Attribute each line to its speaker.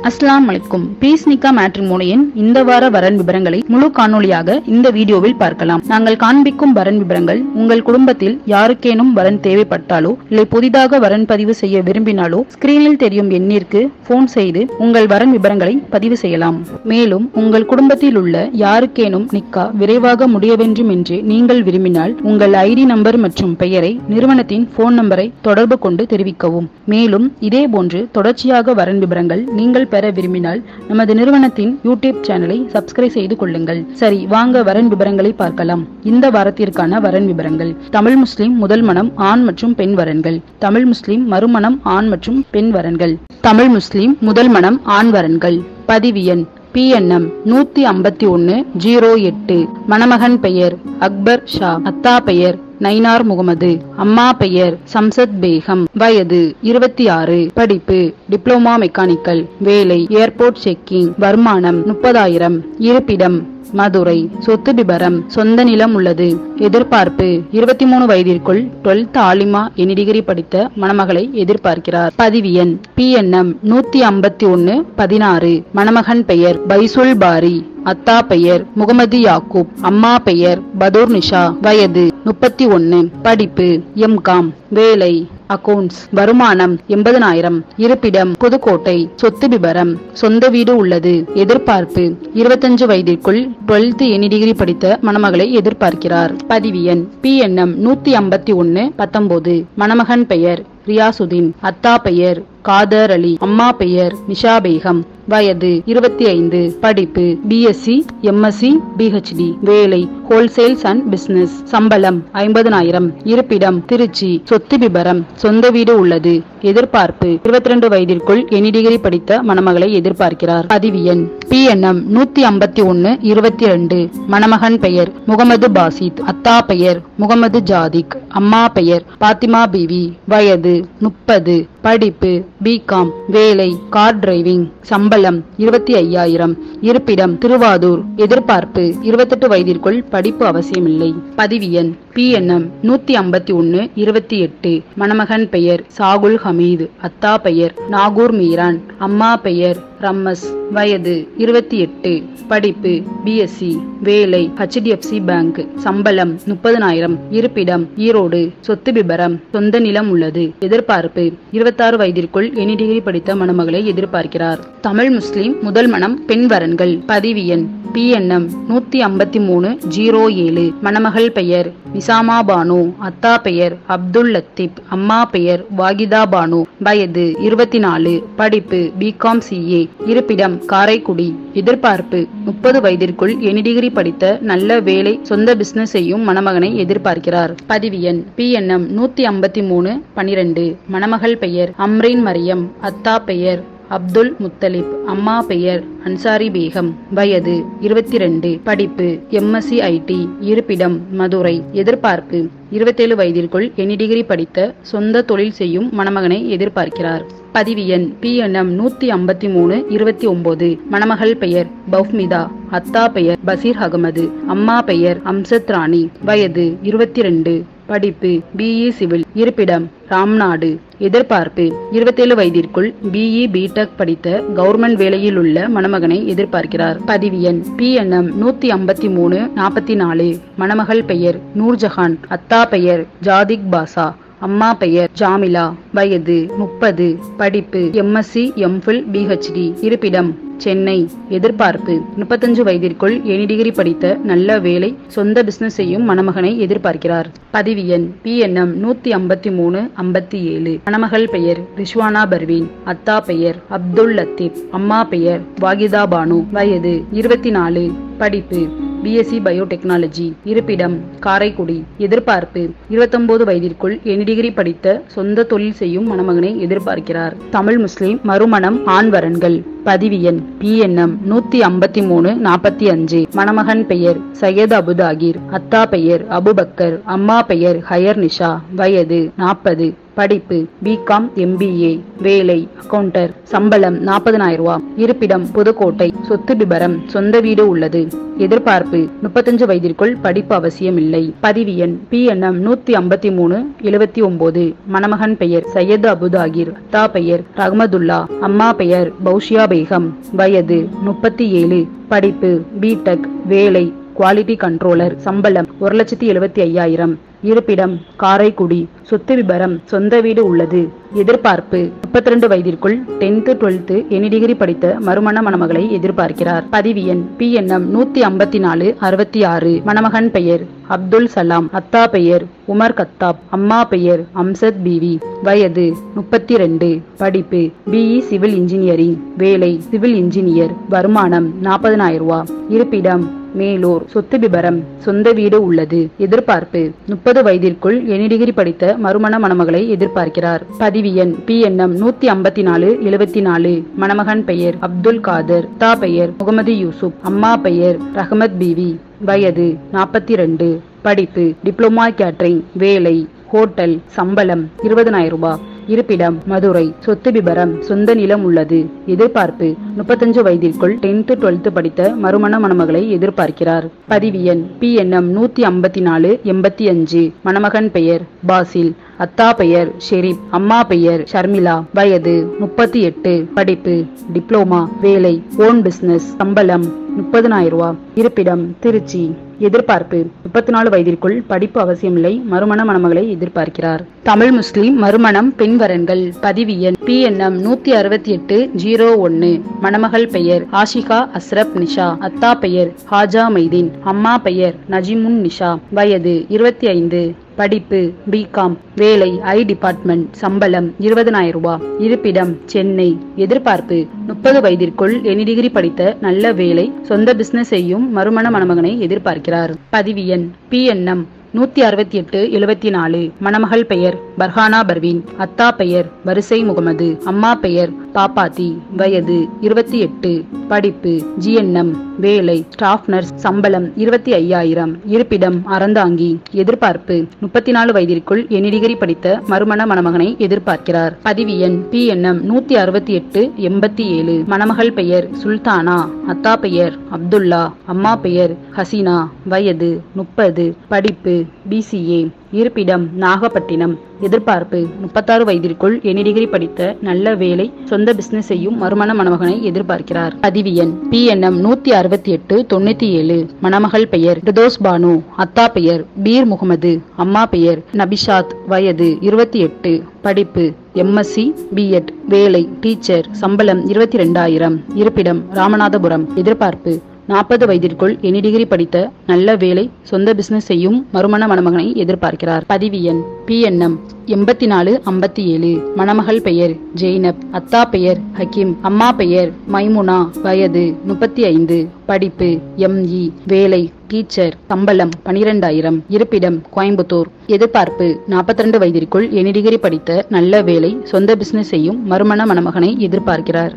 Speaker 1: அஸ்ஸலாமு அலைக்கும். பீஸ் நிக்கா மேட்ரிமோனியின் இந்த வார வரன் விவரங்களை முழு காணொளியாக இந்த வீடியோவில் பார்க்கலாம். நாங்கள் காண்பிக்கும் வரன் விவரங்கள் உங்கள் குடும்பத்தில் யாருக்கேனும் வரன் தேவைப்பட்டாலோ இல்லை புதிதாக வரன் பதிவு செய்ய விரும்பினாலோ ஸ்கிரீனில் தெரியும் எண்ணிற்கு போன் செய்து உங்கள் வரன் விவரங்களை பதிவு செய்யலாம். மேலும் உங்கள் குடும்பத்தில் உள்ள யாருக்கேனும் நிக்கா விரைவாக முடிய வேண்டும் என்று நீங்கள் விரும்பினால் உங்கள் ஐடி நம்பர் மற்றும் பெயரை நிறுவனத்தின் போன் நம்பரை தொடர்பு கொண்டு தெரிவிக்கவும். மேலும் இதே போன்று தொடர்ச்சியாக வரன் விவரங்கள் நீங்கள் பெற விரும்பினால் நமது நிறுவனத்தின் யூடியூப் சேனலை சப்ஸ்கிரைப் செய்து கொள்ளுங்கள். சரி, வாங்க வரன் விவரங்களை பார்க்கலாம். இந்த வாரத்திற்கான வரன் விவரங்கள்: தமிழ் முஸ்லிம் முதல் மனம் ஆண் மற்றும் பெண் வரன்கள், தமிழ் முஸ்லிம் மறுமணம் ஆண் மற்றும் பெண் வரன்கள், தமிழ் முஸ்லிம் முதல் மனம் ஆண் வரன்கள். பதிவு எண் PNM 15108. மணமகன் பெயர் அக்பர் ஷா, அத்தா பெயர் நைனார் முகமது, அம்மா பெயர் சம்சத் பேகம், வயது 26, படிப்பு டிப்ளோமா மெக்கானிக்கல், வேலை ஏர்போர்ட் செக்கிங், வருமானம் 30,000, இருப்பிடம் மதுரை, சொத்து விபரம் சொந்த நிலம் உள்ளது, எதிர்பார்ப்பு 23 வயதிற்குள் 12th ஆலிமா எனி டிகிரி படித்த மணமகளை எதிர்பார்க்கிறார். பதிவு எண் PNM 15116. மணமகன் பெயர் பைசுல் பாரி, அத்தா பெயர் முகமது யாக்கூப், அம்மா பெயர் பதூர் நிஷா, வயது 31, படிப்பு MCom, வேலை அக்கவுண்ட்ஸ், வருமானம் 80,000, இருப்பிடம் புதுக்கோட்டை, சொத்து விபரம் சொந்த வீடு உள்ளது, எதிர்பார்ப்பு 25 வயதிற்குள் 12th எனி டிகிரி படித்த மணமகளை எதிர்பார்க்கிறார். பதிவு எண் PNM 15119. மணமகன் பெயர் ரியாசுதீன், அத்தா பெயர் காதர் அலி, அம்மா பெயர் நிஷா பேகம், வயது 25, படிப்பு BSc MSc PhD, வேலை ஹோல்சேல்ஸ் அண்ட் பிசினஸ், சம்பளம் 50,000, இருப்பிடம் திருச்சி, சொத்து விபரம் சொந்த வீடு உள்ளது, எதிர்பார்ப்பு 22 வயதிற்குள் எனி டிகிரி படித்த மணமகளை எதிர்பார்க்கிறார். பதிவு எண் PNM 15122. மணமகன் பெயர் முகமது பாசித், அத்தா பெயர் முகமது ஜாதிக், அம்மா பெயர் பாத்திமா பீவி, வயது 30, படிப்பு BCom, வேலை கார் டிரைவிங், சம்பளம் 25,000, இருப்பிடம் திருவாதூர், எதிர்பார்ப்பு 28 வயதிற்குள் படிப்பு அவசியமில்லை. பதிவு எண் PNM 15128. மணமகன் பெயர் சாகுல் ஹமீது, அத்தா பெயர் நாகூர் மீரான், அம்மா பெயர் ரம்மஸ், வயது 28, படிப்பு BSc, வேலை HDFC பேங்க், சம்பளம் 30,000, இருப்பிடம் ஈரோடு, சொத்து விபரம் சொந்த நிலம் உள்ளது, எதிர்பார்ப்பு 26 வயதிற்குள் எனி டிகிரி படித்த மணமகளை எதிர்பார்க்கிறார். தமிழ் முஸ்லிம் முதல் மனம் பெண் வரன்கள். பதிவு எண் PNM 15307. மணமகள் பெயர் நிசாமா பானு, அத்தா பெயர் அப்துல் லத்தீப், அம்மா பெயர் வாகிதா பானு, வயது 24, படிப்பு BCom CA, இருப்பிடம் காரைக்குடி, எதிர்பார்ப்பு 30 வயதிற்குள் எனி டிகிரி படித்த நல்ல வேலை சொந்த பிசினஸ் செய்யும் மணமகனை எதிர்பார்க்கிறார். பதிவு எண் PNM 15312. மணமகள் பெயர் அம்ரீன் மரியம், அத்தா பெயர் அப்துல் முத்தலிப், அம்மா பெயர் அன்சாரி பேகம், வயது 22, படிப்பு MSc IT, இருப்பிடம் மதுரை, எதிர்பார்ப்பு 27 வயதிற்குள் எனி டிகிரி படித்த சொந்த தொழில் செய்யும் மணமகனை எதிர்பார்க்கிறார். பதிவு எண் PNM 15329. மணமகள் பெயர் பௌஃமிதா, அத்தா பெயர் பசீர் அகமது, அம்மா பெயர் அம்சத் ராணி, வயது 22, படிப்பு BE சிவில், இருப்பிடம் ராம்நாடு, எதிர்பார்ப்பு 27 வயதிற்குள் BE BTech படித்த கவர்மெண்ட் வேலையில் உள்ள மணமகனை எதிர்பார்க்கிறார். பதிவு எண் PNM 15344. மணமகள் பெயர் நூர்ஜஹான், அத்தா பெயர் ஜாதிக் பாசா, அம்மா பெயர் ஜாமிலா, வயது 30, படிப்பு MSc MPhil PhD, இருப்பிடம் சென்னை, எதிர்பார்ப்பு 35 வயதிற்குள் எனி டிகிரி படித்த நல்ல வேலை சொந்த பிசினஸ் செய்யும் மணமகனை எதிர்பார்க்கிறார். பதிவு எண் PNM 15357. மணமகள் பெயர் ரிஷ்வானா பர்வீன், அத்தா பெயர் அப்துல் லத்தீப், அம்மா பெயர் வாகிதா பானு, வயது 24, படிப்பு BSc பயோடெக்னாலஜி, இருப்பிடம் காரைக்குடி, எதிர்பார்ப்பு 29 வயதிற்குள் எனி டிகிரி படித்த சொந்த தொழில் செய்யும் மணமகனை எதிர்பார்க்கிறார். தமிழ் முஸ்லிம் மறுமணம் ஆண் வரன்கள். பதிவு எண் PNM 15345. மணமகன் பெயர் சையத் அபுதாகிர், அத்தா பெயர் அபுபக்கர், அம்மா பெயர் ஹயர் நிஷா, வயது 40, படிப்பு பிகாம் MBA, வேலை அக்கவுண்டர், சம்பளம் 40,000 ரூபாய், இருப்பிடம் புதுக்கோட்டை, சொத்து விபரம் சொந்த வீடு உள்ளது, எதிர்பார்ப்பு 35 வயதிற்குள் படிப்பு அவசியம் இல்லை. பதிவு எண் PNM 15379, மணமகன் பெயர் சையது அபுதாகிர், அத்தா பெயர் ரஹ்மதுல்லா, அம்மா பெயர் பௌஷியா பேகம், வயது 37, படிப்பு பிடெக், வேலை குவாலிட்டி கண்ட்ரோலர், சம்பளம் 1,75,000, இருப்பிடம் காரைக்குடி, சொத்து விபரம் சொந்த வீடு உள்ளது, எதிர்பார்ப்பு 32 வயதிற்குள் 10th 12th எனி டிகிரி படித்த மறுமண மணமகளை எதிர்பார்க்கிறார். பதிவு எண் PNM 15466, மணமகன் பெயர் அப்துல் சலாம், அத்தா பெயர் உமர் கத்தாப், அம்மா பெயர் அம்சத் பீவி, வயது 32, படிப்பு BE சிவில் இன்ஜினியரிங், வேலை சிவில் இன்ஜினியர், வருமானம் 40,000 ரூபாய், இருப்பிடம் மேலூர், சொத்து விபரம் சொந்த வீடு உள்ளது, எதிர்பார்ப்பு 30 வயதிற்குள் எனி டிகிரி படித்த மறுமண மணமகளை எதிர்பார்க்கிறார். பதிவு எண் PNM 15474, மணமகன் பெயர் அப்துல் காதர், அத்தா பெயர் முகமது யூசுப், அம்மா பெயர் ரஹமத் பீவி, வயது 42, படிப்பு டிப்ளமா கேட்டரிங், வேலை ஹோட்டல், சம்பளம் 20,000 ரூபாய், இருப்பிடம் மதுரை, சொத்து விபரம் சொந்த நிலம் உள்ளது, எதிர்பார்ப்பு 35 வயதிற்குள் 10th 12th படித்த மறுமண மணமகளை எதிர்பார்க்கிறார். பதிவு எண் PNM 15485, மணமகன் பெயர் பாசில், அத்தா பெயர் ஷெரீப், அம்மா பெயர் ஷர்மிளா, வயது 38, படிப்பு டிப்ளோமா, வேலை ஓன் பிசினஸ், சம்பளம் 30,000 ரூபாய், இருப்பிடம் திருச்சி, எதிர்பார்ப்பு 34 வயதிற்குள் படிப்பு அவசியமில்லை, மறுமண மணமகளை எதிர்பார்க்கிறார். தமிழ் முஸ்லிம் மறுமணம் பெண் வரன்கள். பதிவு எண் PNM 16801, மணமகள் பெயர் ஆஷிகா அஸ்ரப் நிஷா, அத்தா பெயர் ஹாஜா மைதீன், அம்மா பெயர் நஜிமுன் நிஷா, வயது 25, படிப்பு பிகாம், வேலை ஐ டிபார்ட்மெண்ட், சம்பளம் 20,000 ரூபாய், இருப்பிடம் சென்னை, எதிர்பார்ப்பு 30 வயதிற்குள் எனி டிகிரி படித்த நல்ல வேலை சொந்த பிசினஸ் செய்யும் மறுமண மணமகனை எதிர்பார்க்கிறார். பதிவு எண் PNM 16874, மணமகள் பெயர் பர்ஹானா பர்வீன், அத்தா பெயர் வரிசை முகமது, அம்மா பெயர் பாப்பாத்தி, வயது 28, படிப்பு GNM, வேலை ஸ்டாஃப் நர்ஸ், சம்பளம் 25,000, இருப்பிடம் அறந்தாங்கி, எதிர்பார்ப்பு 34 வயதிற்குள் எனி டிகிரி படித்த மறுமண மணமகனை எதிர்பார்க்கிறார். பதிவு எண் PNM 16887, மணமகள் பெயர் சுல்தானா, அத்தா பெயர் அப்துல்லா, அம்மா பெயர் ஹசீனா, வயது 30, படிப்பு BCA, இருப்பிடம் நாகப்பட்டினம், எதிர்பார்ப்பு 36 வயதிற்குள் எனி டிகிரி படித்த நல்ல வேலை சொந்த பிசினஸ் செய்யும் மறுமண மணமகனை எதிர்பார்க்கிறார். பதிவு எண் PNM 16897, மணமகள் பெயர் ரிதோஸ் பானு, அத்தா பெயர் பீர் முகமது, அம்மா பெயர் நபிஷாத், வயது 28, படிப்பு MSc B.Ed, வேலை டீச்சர், சம்பளம் 22,000, இருப்பிடம் ராமநாதபுரம், எதிர்பார்ப்பு 40 வயதிற்குள் எனி டிகிரி படித்த நல்ல வேலை சொந்த பிசினஸ் செய்யும் மறுமண மணமகனை எதிர்பார்க்கிறார். பதிவு எண் PNM 8457, மணமகள் பெயர் ஜெய்னப், அத்தா பெயர் ஹக்கீம், அம்மா பெயர் மைமுனா, வயது 35, படிப்பு ME, வேலை டீச்சர், சம்பளம் 12,000, இருப்பிடம் கோயம்புத்தூர், எதிர்பார்ப்பு 42 வயதிற்குள் எனி டிகிரி படித்த நல்ல வேலை சொந்த பிசினஸ் செய்யும் மறுமண மணமகனை எதிர்பார்க்கிறார்.